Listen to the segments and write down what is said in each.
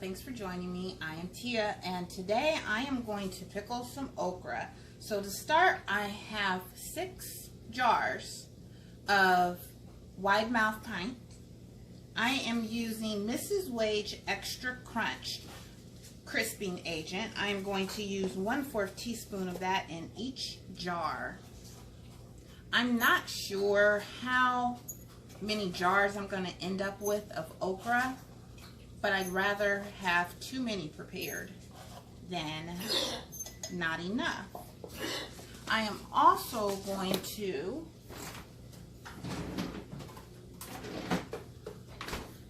thanks for joining me. I am Tia, and today I am going to pickle some okra. So to start, I have 6 jars of wide mouth pint. I am using Mrs. Wage Extra Crunch crisping agent. I am going to use 1/4 teaspoon of that in each jar. I'm not sure how many jars I'm going to end up with of okra, but I'd rather have too many prepared than not enough. I am also going to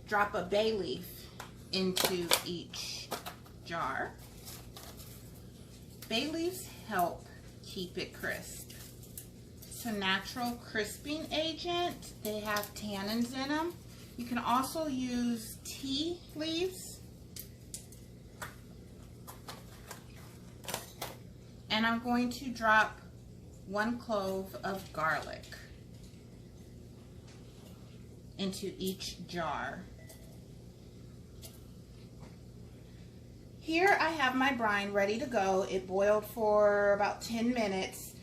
drop a bay leaf into each jar. Bay leaves help keep it crisp. It's a natural crisping agent. They have tannins in them. You can also use tea leaves. And I'm going to drop 1 clove of garlic into each jar. Here I have my brine ready to go. It boiled for about 10 minutes.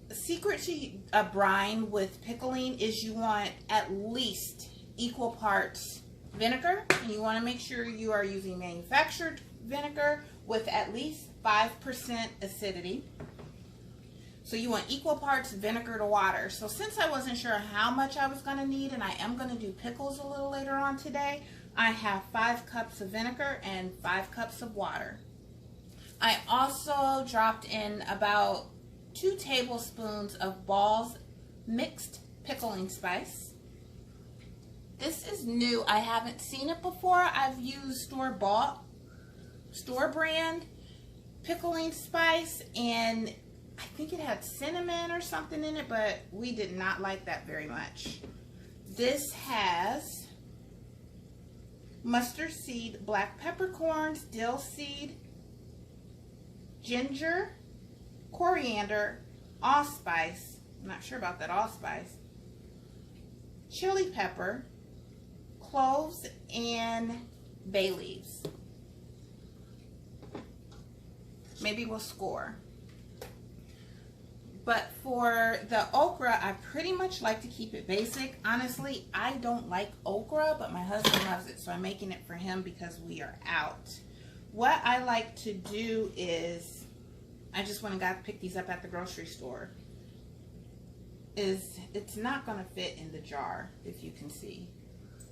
The secret to a brine with pickling is you want at least equal parts vinegar, and you want to make sure you are using manufactured vinegar with at least 5% acidity. So you want equal parts vinegar to water. So since I wasn't sure how much I was going to need, and I am going to do pickles a little later on today, I have 5 cups of vinegar and 5 cups of water. I also dropped in about 2 tablespoons of Ball's mixed pickling spice. This is new. I haven't seen it before. I've used store-bought, store-brand pickling spice, and I think it had cinnamon or something in it, but we did not like that very much. This has mustard seed, black peppercorns, dill seed, ginger, coriander, allspice, I'm not sure about that allspice, chili pepper, cloves, and bay leaves. Maybe we'll score. But for the okra, I pretty much like to keep it basic. Honestly, I don't like okra, but my husband loves it, so I'm making it for him because we are out. What I like to do is, I just went and got to pick these up at the grocery store, it's not going to fit in the jar, if you can see.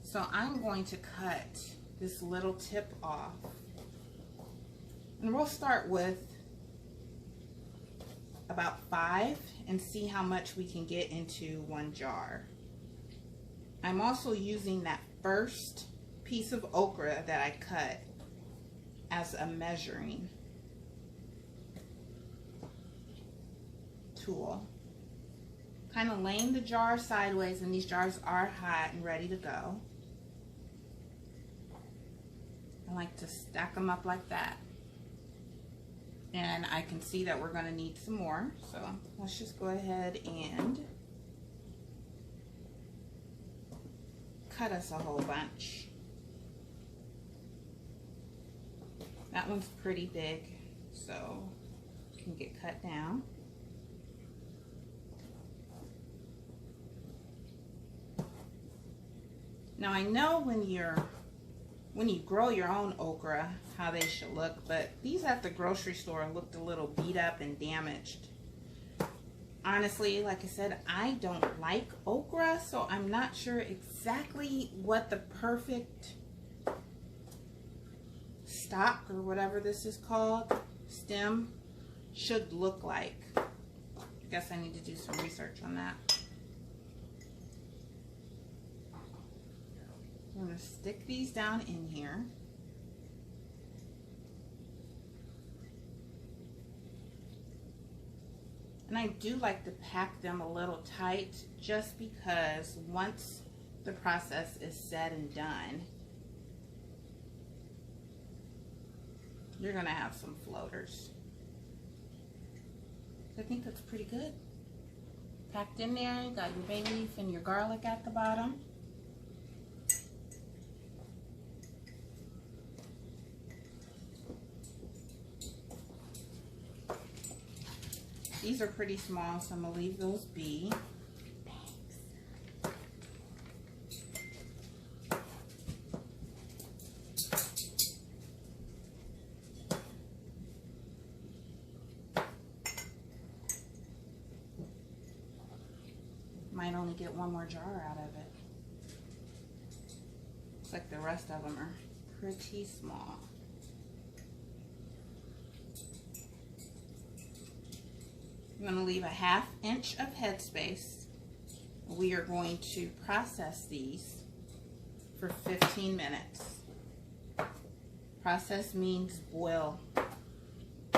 So I'm going to cut this little tip off. And we'll start with about 5 and see how much we can get into 1 jar. I'm also using that first piece of okra that I cut as a measuring tool. Kind of laying the jar sideways, and these jars are hot and ready to go. I like to stack them up like that. And I can see that we're going to need some more, so let's just go ahead and cut us a whole bunch. That one's pretty big, so it can get cut down. Now I know when you grow your own okra how they should look, but these at the grocery store looked a little beat up and damaged. Honestly, like I said, I don't like okra, so I'm not sure exactly what the perfect stalk, or whatever this is called, stem, should look like. I guess I need to do some research on that. I'm going to stick these down in here. And I do like to pack them a little tight, just because once the process is said and done, you're going to have some floaters. I think that's pretty good. Packed in there, you got your bay leaf and your garlic at the bottom. These are pretty small, so I'm going to leave those be. Might only get one more jar out of it. Looks like the rest of them are pretty small. I'm going to leave a 1/2 inch of headspace. We are going to process these for 15 minutes. Process means boil.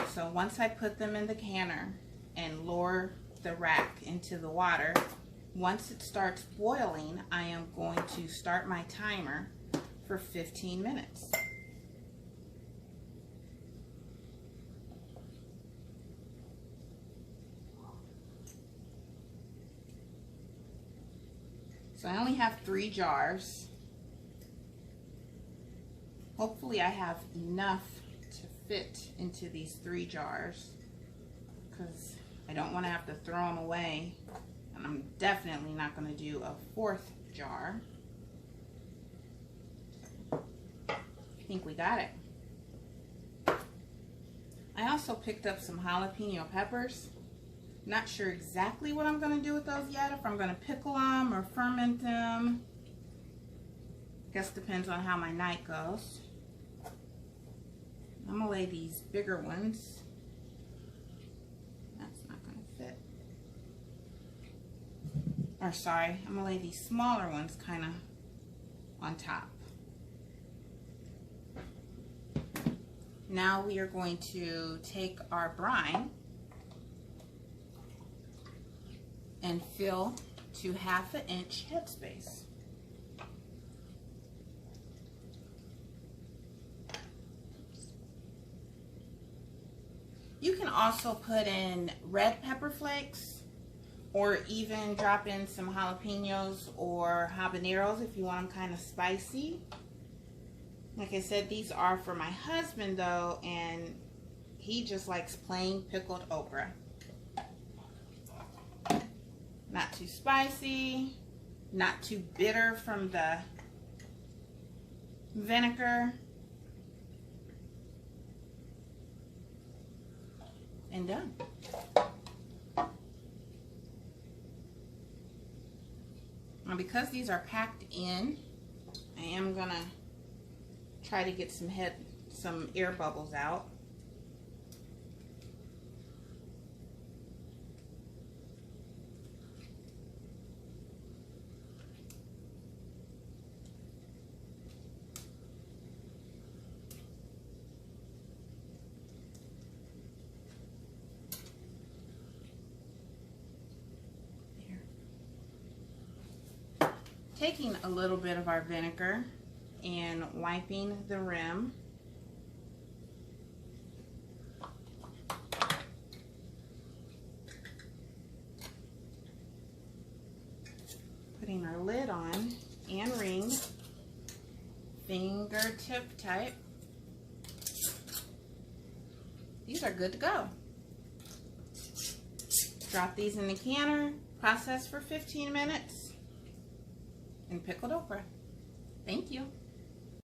So once I put them in the canner and lower the rack into the water, once it starts boiling, I am going to start my timer for 15 minutes. So I only have 3 jars. Hopefully I have enough to fit into these 3 jars, because I don't want to have to throw them away. And I'm definitely not going to do a 4th jar. I think we got it. I also picked up some jalapeno peppers. Not sure exactly what I'm going to do with those yet. If I'm going to pickle them or ferment them. Guess depends on how my night goes. I'm going to lay these bigger ones. That's not going to fit. Or sorry, I'm going to lay these smaller ones kind of on top. Now we are going to take our brine and fill to 1/2 inch headspace. You can also put in red pepper flakes, or even drop in some jalapenos or habaneros if you want them kind of spicy. Like I said, these are for my husband though, and he just likes plain pickled okra. Not too spicy, not too bitter from the vinegar. And done. Now because these are packed in, I am gonna try to get some air bubbles out. Taking a little bit of our vinegar and wiping the rim. Putting our lid on and ring, fingertip tight. These are good to go. Drop these in the canner, process for 15 minutes. And pickled okra. Thank you.